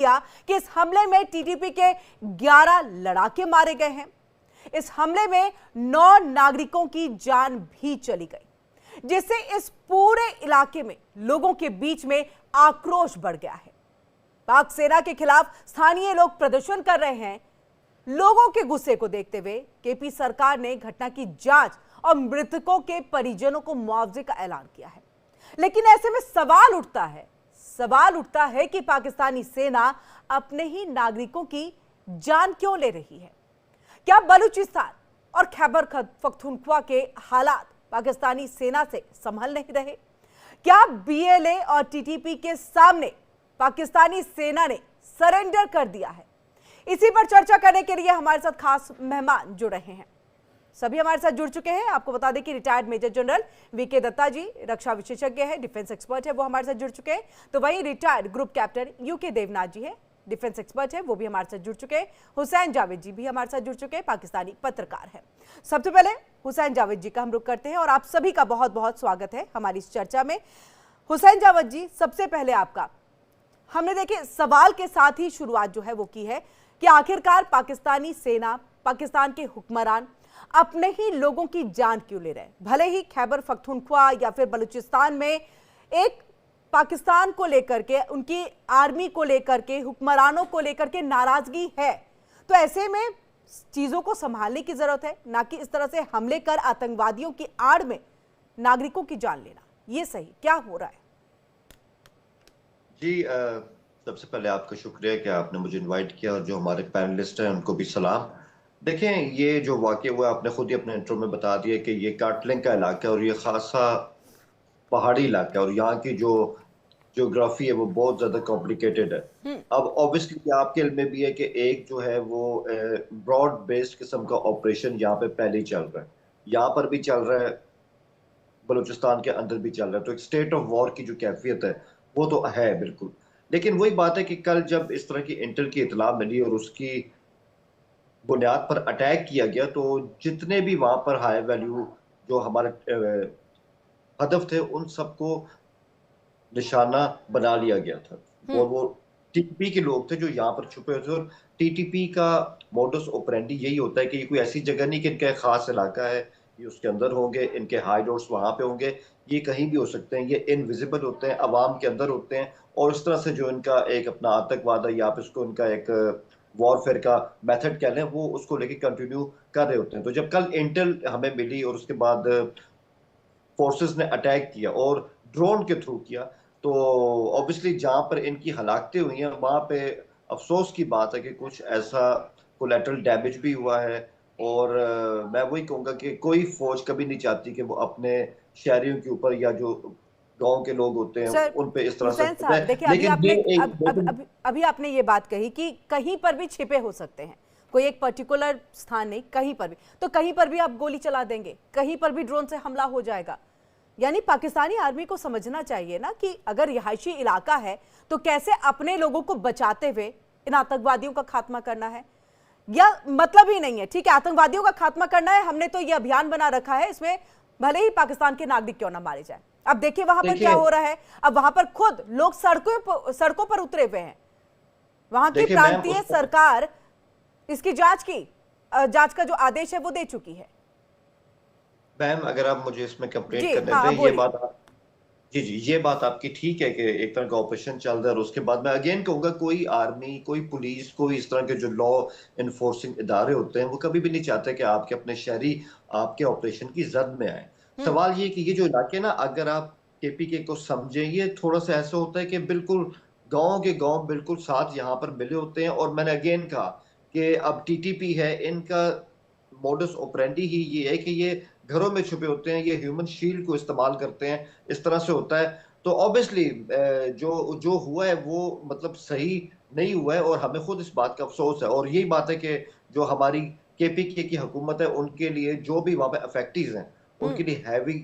किया कि इस हमले में टीटीपी के 11 लड़ाके मारे गए हैं। इस हमले में 9 नागरिकों की जान भी चली गई, जिससे इस पूरे इलाके में लोगों के बीच में आक्रोश बढ़ गया है। पाक सेना के खिलाफ स्थानीय लोग प्रदर्शन कर रहे हैं। लोगों के गुस्से को देखते हुए केपी सरकार ने घटना की जांच और मृतकों के परिजनों को मुआवजे का ऐलान किया है। लेकिन ऐसे में सवाल उठता है कि पाकिस्तानी सेना अपने ही नागरिकों की जान क्यों ले रही है? क्या बलूचिस्तान और खैबर पख्तूनख्वा के हालात पाकिस्तानी सेना से संभल नहीं रहे? क्या बीएलए और टीटीपी के सामने पाकिस्तानी सेना ने सरेंडर कर दिया है? इसी पर चर्चा करने के लिए हमारे साथ खास मेहमान जुड़ रहे हैं। सभी हमारे साथ जुड़ चुके हैं। आपको बता दें कि retired major general VK Dutta ji रक्षा विशेषज्ञ हैं, डिफेंस एक्सपर्ट है, वो हमारे साथ जुड़ चुके हैं। तो वहीं retired group captain UK Devnath ji है, डिफेंस एक्सपर्ट है, वो भी हमारे साथ जुड़ चुके हैं। हुसैन जावेद जी भी हमारे साथ जुड़ चुके हैं, पाकिस्तानी पत्रकार है। सबसे पहले हुसैन जावेद जी का हम रुख करते हैं और आप सभी का बहुत बहुत स्वागत है हमारी इस चर्चा में। हुसैन जावेद जी, सबसे पहले आपका, हमने देखे सवाल के साथ ही शुरुआत जो है वो की है कि आखिरकार पाकिस्तानी सेना, पाकिस्तान के हुक्मरान अपने ही लोगों की जान क्यों ले रहे हैं? भले ही खैबर पख्तूनख्वा या फिर बलूचिस्तान में एक पाकिस्तान को लेकर के, उनकी आर्मी को लेकर के, हुक्मरानों को लेकर के नाराजगी है, तो ऐसे में चीजों को संभालने की जरूरत है, ना कि इस तरह से हमले कर आतंकवादियों की आड़ में नागरिकों की जान लेना। ये सही क्या हो रहा है? जी, सबसे पहले आपका शुक्रिया कि आपने मुझे इनवाइट किया और जो हमारे पैनलिस्ट हैं उनको भी सलाम। देखें, ये जो वाक़या हुआ आपने खुद ही अपने इंट्रो में बता दिया कि ये कार्टलिंग का इलाका है और ये खासा पहाड़ी इलाका है और यहाँ की जो ज्योग्राफी है वो बहुत ज़्यादा कॉम्प्लिकेटेड है। अब ऑब्वियसली आपके इल्म में भी है कि एक जो है वो ब्रॉड बेस्ड किस्म का ऑपरेशन यहाँ पे पहले ही चल रहा है, यहाँ पर भी चल रहा है, बलूचिस्तान के अंदर भी चल रहा है। तो एक स्टेट ऑफ वॉर की जो कैफियत है वो तो है बिल्कुल। लेकिन वही बात है कि कल जब इस तरह की इंटेल की इतला मिली और उसकी बुनियाद पर अटैक किया गया, तो जितने भी वहां पर हाई वैल्यू जो हमारे हदफ थे उन सबको निशाना बना लिया गया था। और वो टीटीपी के लोग थे जो यहाँ पर छुपे हुए थे। और टीटीपी का मोडस ऑपरेंडी यही होता है कि ये कोई ऐसी जगह नहीं कि इनका एक खास इलाका है, ये उसके अंदर होंगे, इनके हाइडआउट्स वहां पे होंगे, ये कहीं भी हो सकते हैं, ये इनविजिबल होते हैं, अवाम के अंदर होते हैं। और इस तरह से जो इनका एक अपना आतंकवाद है या आप इसको इनका एक वॉरफेयर का मेथड कह लें, वो उसको लेके कंटिन्यू कर रहे होते हैं। तो जब कल इंटेल हमें मिली और उसके बाद फोर्सेस ने अटैक किया और ड्रोन के थ्रू किया, तो ऑब्वियसली जहां पर इनकी हलाकतें हुई हैं वहां पे अफसोस की बात है कि कुछ ऐसा कोलेटरल डैमेज भी हुआ है। और मैं वही कहूंगा कि कोई फौज कभी नहीं चाहती कि वो अपने शहरियों के ऊपर या जो गांव के लोग होते हैं सर उन पे इस तरह से हुसैन साहब, जाए। देखिए लेकिन ये एक अभी आपने ये बात कही कि कहीं पर भी छिपे हो सकते हैं, कोई एक पर्टिकुलर स्थान नहीं, कहीं पर भी, तो कहीं पर भी आप गोली चला देंगे, कहीं पर भी ड्रोन से हमला हो जाएगा। यानी पाकिस्तानी आर्मी को समझना चाहिए ना कि अगर रिहायशी इलाका है तो कैसे अपने लोगों को बचाते हुए इन आतंकवादियों का खात्मा करना है, या मतलब ही नहीं है। ठीक है, आतंकवादियों का खात्मा करना है, हमने तो ये अभियान बना रखा है, इसमें भले ही पाकिस्तान के नागरिक क्यों ना मारे जाए। अब देखिए वहां पर क्या हो रहा है, अब वहां पर खुद लोग सड़कों पर उतरे हुए हैं। वहां की प्रांतीय सरकार इसकी जांच का जो आदेश है वो दे चुकी है। मैम, अगर आप मुझे इसमें कंप्लेंट करने दें, ये बात जी जी, ये बात आपकी ठीक है कि एक तरह का ऑपरेशन चल रहा है। और उसके बाद मैं अगेन कहूंगा, कोई आर्मी, कोई पुलिस, कोई इस तरह के जो लॉ इन्फोर्सिंग इदारे होते हैं वो कभी भी नहीं चाहते कि आपके अपने शहरी आपके ऑपरेशन की जद में आए। सवाल ये कि ये जो इलाके ना, अगर आप केपीके को समझें, ये थोड़ा सा ऐसा होता है कि बिल्कुल गांव के गांव बिल्कुल साथ यहाँ पर मिले होते हैं। और मैंने अगेन कहा कि अब टीटीपी है, इनका मोडस ऑपरेंडी ही ये है कि ये घरों में छुपे होते हैं, ये ह्यूमन शील्ड को इस्तेमाल करते हैं, इस तरह से होता है। तो ऑब्वियसली जो जो हुआ है वो मतलब सही नहीं हुआ है और हमें खुद इस बात का अफसोस है। और यही बात है कि जो हमारी केपीके की हुकूमत है उनके लिए जो भी वहां पे अफेक्टीज हैं उनके लिए हैवी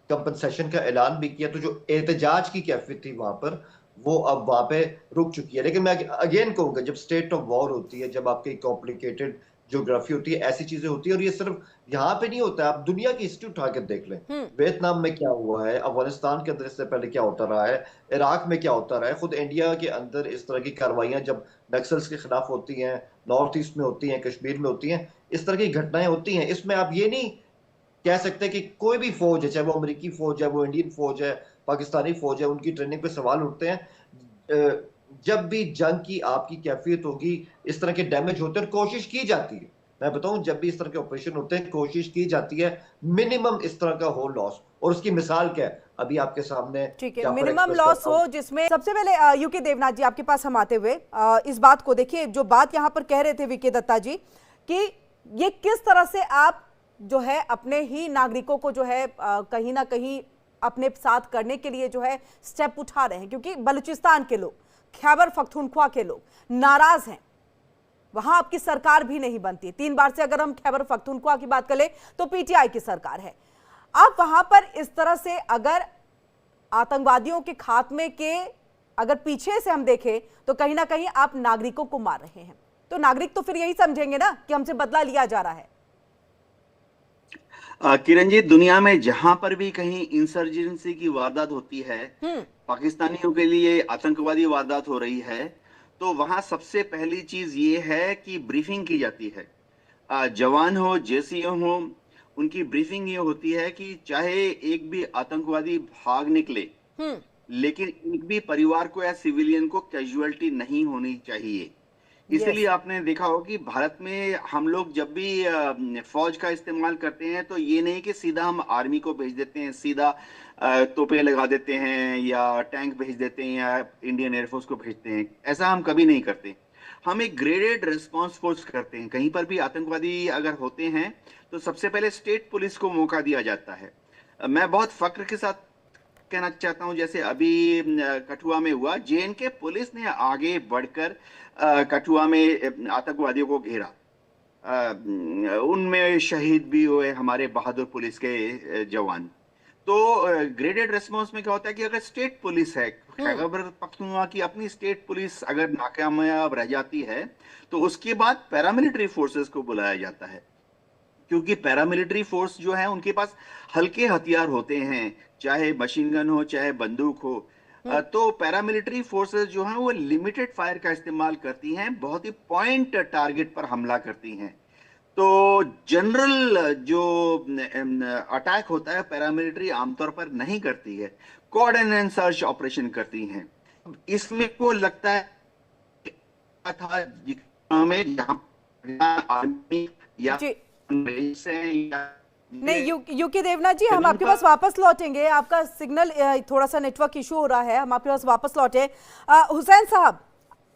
कंपनसेशन का ऐलान भी किया। तो जो एहतजाज की कैफियत थी वहां पर, वो अब वहां पे रुक चुकी है। लेकिन मैं अगेन कहूंगा, जब स्टेट ऑफ वॉर होती है, जब आपकी कॉम्प्लिकेटेड ज्योग्राफी होती है, ऐसी चीजें होती है। और ये सिर्फ यहाँ पे नहीं होता है, आप दुनिया की हिस्ट्री उठा के देख लें। वियतनाम में क्या हुआ है, अफगानिस्तान के अंदर इससे पहले क्या होता रहा है, इराक में क्या होता रहा है, खुद इंडिया के अंदर इस तरह की कार्रवाइयां जब नक्सल्स के खिलाफ होती हैं, नॉर्थ ईस्ट में होती हैं, कश्मीर में होती हैं, इस तरह की घटनाएं होती हैं। इसमें आप ये नहीं कह सकते कि कोई भी फौज है, चाहे वो अमेरिकी फौज है, वो इंडियन फौज है, पाकिस्तानी फौज है, उनकी ट्रेनिंग पे सवाल उठते हैं। जब भी जंग की आपकी कैफियत होगी, इस तरह के डैमेज होते हैं और कोशिश की जाती है, मैं बताऊं, जब भी इस तरह के ऑपरेशन होते हैं कोशिश की जाती है मिनिमम इस तरह का हो लॉस। और उसकी मिसाल क्या है, अभी आपके सामने ठीक है, जाफर मिनिमम एक्सप्रेस लॉस का हो, जिसमें सबसे पहले यूके देवनाथ जी आपके पास हम आते हुए इस बात को देखिए, जो बात यहां पर कह रहे थे वीके दत्ता जी कि ये किस तरह से आप जो है अपने ही नागरिकों को जो है कहीं ना कहीं अपने साथ करने के लिए जो है स्टेप उठा रहे हैं, क्योंकि बलूचिस्तान के लोग, खैबर पख्तूनख्वा के लोग नाराज हैं, वहां आपकी सरकार भी नहीं बनती। 3 बार से अगर हम खैबर पख्तूनख्वा की बात करें तो पीटीआई की सरकार है। आप वहां पर इस तरह से अगर आतंकवादियों के खात्मे के अगर पीछे से हम देखें तो कहीं ना कहीं आप नागरिकों को मार रहे हैं, तो नागरिक तो फिर यही समझेंगे ना कि हमसे बदला लिया जा रहा है। किरण जी, दुनिया में जहां पर भी कहीं इंसर्जेंसी की वारदात होती है, पाकिस्तानियों के लिए आतंकवादी वारदात हो रही है, तो वहां सबसे पहली चीज ये है कि ब्रीफिंग की जाती है। जवान हो, जेसीओ हो, उनकी ब्रीफिंग ये होती है कि चाहे एक भी आतंकवादी भाग निकले, लेकिन एक भी परिवार को या सिविलियन को कैजुअलिटी नहीं होनी चाहिए। इसीलिए आपने देखा हो कि भारत में हम लोग जब भी फौज का इस्तेमाल करते हैं तो ये नहीं कि सीधा हम आर्मी को भेज देते हैं, सीधा तोपे लगा देते हैं या टैंक भेज देते हैं या इंडियन एयरफोर्स को भेजते हैं। ऐसा हम कभी नहीं करते। हम एक ग्रेडेड रिस्पांस फोर्स करते हैं। कहीं पर भी आतंकवादी अगर होते हैं तो सबसे पहले स्टेट पुलिस को मौका दिया जाता है। मैं बहुत फक्र के साथ कहना चाहता हूं, जैसे अभी कठुआ में हुआ, जेएनके पुलिस ने आगे बढ़कर कठुआ में आतंकवादियों को घेरा। उनमें शहीद भी हुए हमारे बहादुर पुलिस के जवान। तो ग्रेडेड रेस्पॉन्स में क्या होता है कि अगर स्टेट पुलिस है, खैबर पख्तूनख्वा की अपनी स्टेट पुलिस अगर नाकामयाब रह जाती है तो उसके बाद पैरामिलिट्री फोर्सेस को बुलाया जाता है, क्योंकि पैरामिलिट्री फोर्स जो है उनके पास हल्के हथियार होते हैं, चाहे मशीन गन हो चाहे बंदूक हो। तो पैरामिलिट्री फोर्सेस जो हैं वो लिमिटेड फायर का इस्तेमाल करती हैं, बहुत ही पॉइंट टारगेट पर हमला करती हैं। तो जनरल जो अटैक होता है पैरामिलिट्री आमतौर पर नहीं करती है, कॉर्डन एंड सर्च ऑपरेशन करती हैं। इसमें को लगता है था में जहां आर्मी या नहीं, यूके देवनाथ जी, हम आपके पास वापस लौटेंगे। आपका सिग्नल थोड़ा सा नेटवर्क इशू हो रहा है, हम आपके पास वापस लौटे। हुसैन साहब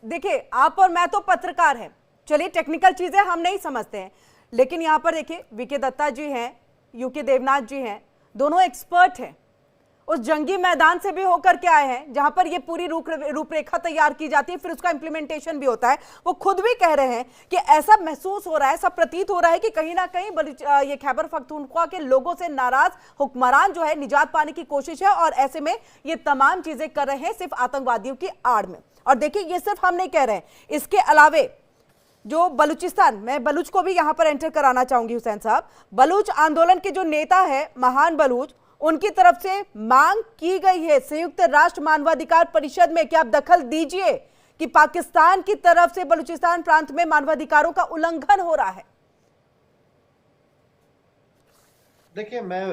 देखिए, आप और मैं तो पत्रकार हैं, चलिए टेक्निकल चीजें हम नहीं समझते हैं, लेकिन यहाँ पर देखिए वीके दत्ता जी हैं, यूके देवनाथ जी हैं, दोनों एक्सपर्ट हैं, उस जंगी मैदान से भी होकर के आए हैं जहां पर ये पूरी रूपरेखा तैयार की जाती है, फिर उसका इंप्लीमेंटेशन भी होता है। वो खुद भी कह रहे हैं कि ऐसा महसूस हो रहा है, ऐसा प्रतीत हो रहा है कि कहीं ना कहीं ये खैबर पख्तूनख्वा के लोगों से नाराज हुक्मरान जो है निजात पाने की कोशिश है, और ऐसे में ये तमाम चीजें कर रहे हैं सिर्फ आतंकवादियों की आड़ में। और देखिए, ये सिर्फ हम नहीं कह रहे हैं, इसके अलावे जो बलूचिस्तान, मैं बलूच को भी यहां पर एंटर कराना चाहूंगी हुसैन साहब, बलूच आंदोलन के जो नेता है महान बलूच, उनकी तरफ से मांग की गई है संयुक्त राष्ट्र मानवाधिकार परिषद में कि आप दखल दीजिए कि पाकिस्तान की तरफ से बलूचिस्तान प्रांत में मानवाधिकारों का उल्लंघन हो रहा है। देखिए, मैं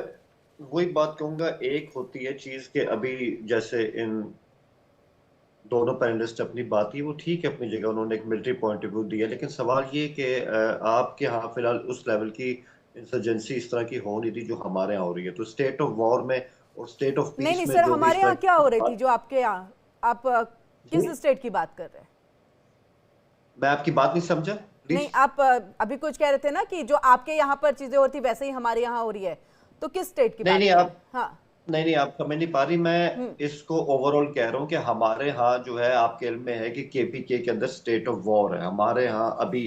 वही बात कहूंगा, एक होती है चीज के अभी जैसे इन दोनों पैनलिस्ट अपनी बात की, वो ठीक है अपनी जगह, उन्होंने एक मिलिट्री पॉइंट ऑफ व्यू दिया, लेकिन सवाल ये कि आपके यहाँ फिलहाल उस लेवल की इंसर्जेंसी इस तरह की हो नहीं थी जो हमारे यहाँ हो रही है। तो स्टेट ऑफ वॉर में और स्टेट ऑफ पीस नहीं में सर, जो हमारे यहाँ क्या हो रही थी जो आपके यहाँ, आप किस स्टेट की बात कर रहे हैं? मैं आपकी बात नहीं समझा। नहीं, आप अभी कुछ कह रहे थे ना कि जो आपके यहाँ पर चीजें होती वैसे ही हमारे यहाँ हो रही है, तो किस स्टेट की बात? नहीं, आप हाँ, नहीं, आप समझ नहीं पा रही। मैं इसको ओवरऑल कह रहा हूँ कि हमारे यहाँ जो है, आपके इल्म में है कि केपीके के अंदर स्टेट ऑफ वॉर है। हमारे यहाँ अभी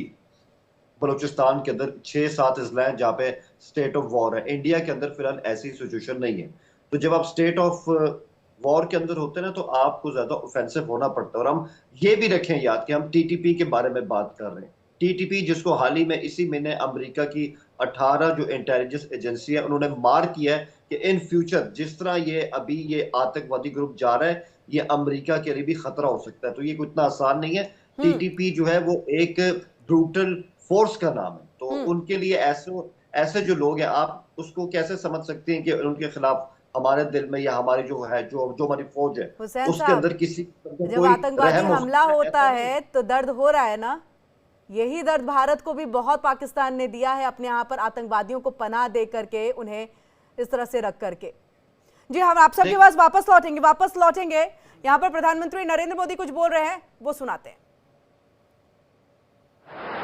बलूचिस्तान के अंदर 6-7 अजला हैं जहाँ पे स्टेट ऑफ वॉर है। इंडिया के अंदर फिलहाल ऐसी सिचुएशन नहीं है। तो जब आप स्टेट ऑफ वॉर के अंदर होते हैं ना, तो आपको ज्यादा ऑफेंसिव होना पड़ता है। और हम ये भी रखें याद कि हम टीटीपी के बारे में बात कर रहे हैं। टीटीपी जिसको हाल ही में इसी महीने अमेरिका की 18 जो इंटेलिजेंस एजेंसी है उन्होंने मार्क किया है कि इन फ्यूचर जिस तरह ये आतंकवादी ग्रुप जा रहा है, ये अमेरिका के लिए भी खतरा हो सकता है। तो ये इतना आसान नहीं है। टीटीपी जो है वो एक ब्रूटल फोर्स का नाम है, तो उनके लिए ऐसे जो लोग हैं, आप उसको कैसे समझ सकते हैं कि उनके खिलाफ हमारे दिल में या हमारी जो हमारी फौज है हुसैन उसके साहब, अंदर किसी जब आतंकवादी हमला होता ऐसा है तो दर्द हो रहा है ना। यही दर्द भारत को भी बहुत पाकिस्तान ने दिया है, अपने यहाँ पर आतंकवादियों को पनाह दे करके, उन्हें इस तरह से रख करके। जी, हम आप सबके पास वापस लौटेंगे। यहाँ पर प्रधानमंत्री नरेंद्र मोदी कुछ बोल रहे हैं, वो सुनाते हैं।